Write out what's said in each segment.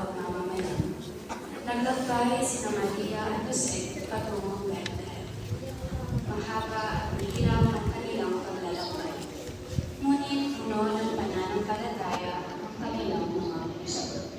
pagmamamayan. Naglakbay sina Maria at Jose patungong Bethlehem. Mahaba at mahirap ang kanilang paglalakbay. Ngunit puno ng pananampalataya ang kanilang mga puso.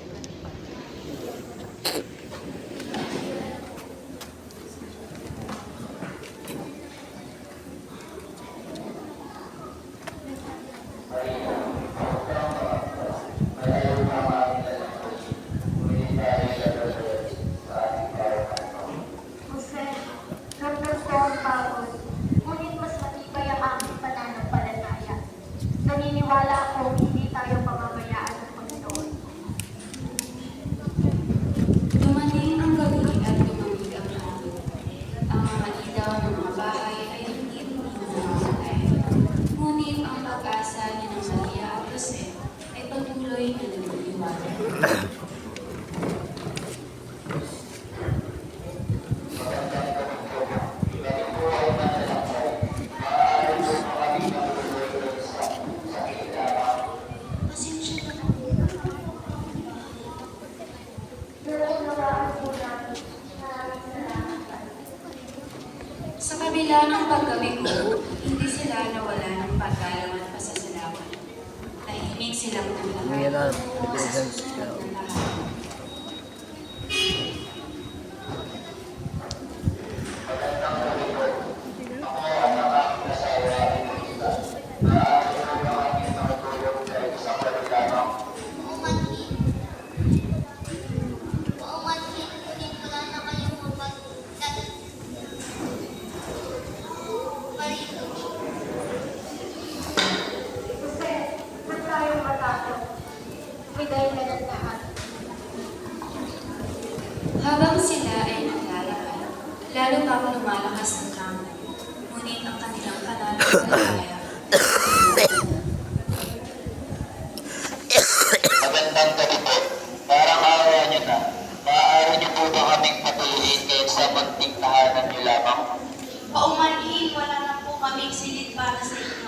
Naniniwala ako hindi tayo pamamayaan ng Panginoon. Dumating ang gabi at tumamig ang hangin. Ang mga ilaw ng mga bahay ay hindi namamatay. Ngunit ang pag-asa ni Maria at Jose ay patuloy na nagtitiwala. Sa kabila ng pagkabigo, hindi sila nawala ng paggalang at pasasalamat. Tahimik silang naglakad tungo sa susunod na lahat. Habang sila ay naglalakad, lalo pang lumalakas ang tama, ngunit ang kanilang pananampalataya. Magandang gabi po. Parang araw niyo na. Maaari niyo po ba kaming patuloyin kahit sa munting tahanan niyo lamang? Paumanhin, wala na po kaming silid para sa inyo.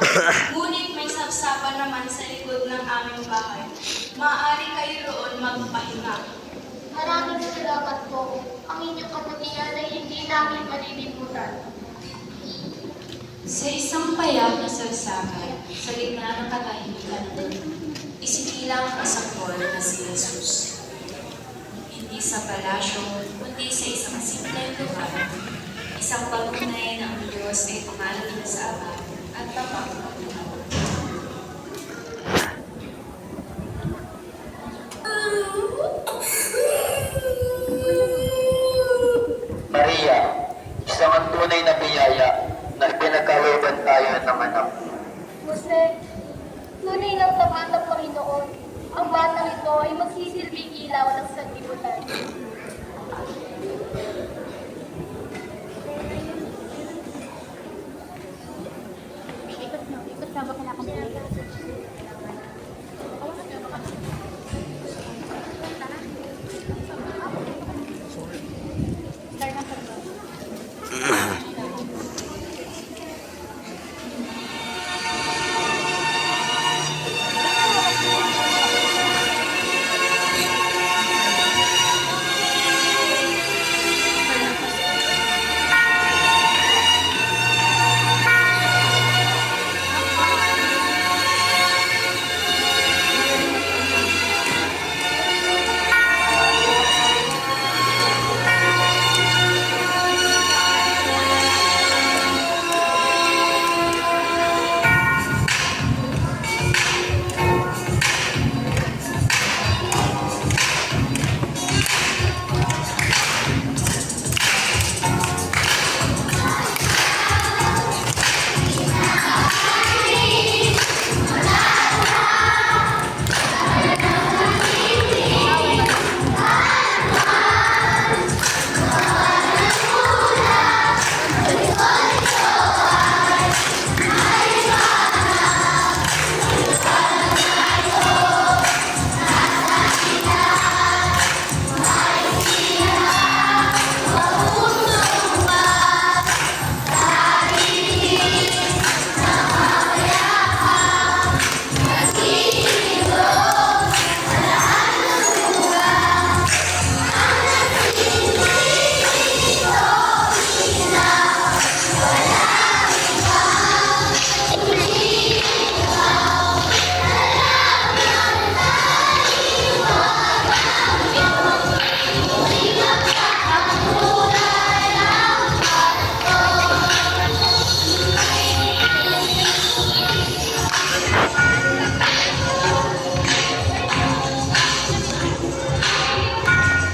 Ngunit may sapsapan naman sa likod ng aming bahay. Maaari kayo roon magpahinga. Maraming salamat po. Ang inyong kabutihan ay hindi namin malilimutan. Sa isang payak na sagsakan, sa gitna ng katahimikan ng mundo, isinilang ang sanggol na si Jesus. Hindi sa palasyo, kundi sa isang simpleng lugar, isang patunay na ang Diyos ay pumanalig sa Ama at tapat na tinawa. Maria, isang ang tunay na biyaya na pinagkalooban tayo ng anak. Jose, tunay ng tapat ng Panginoon. Ang batang ito ay magsisilbing ilaw ng sanlibutan.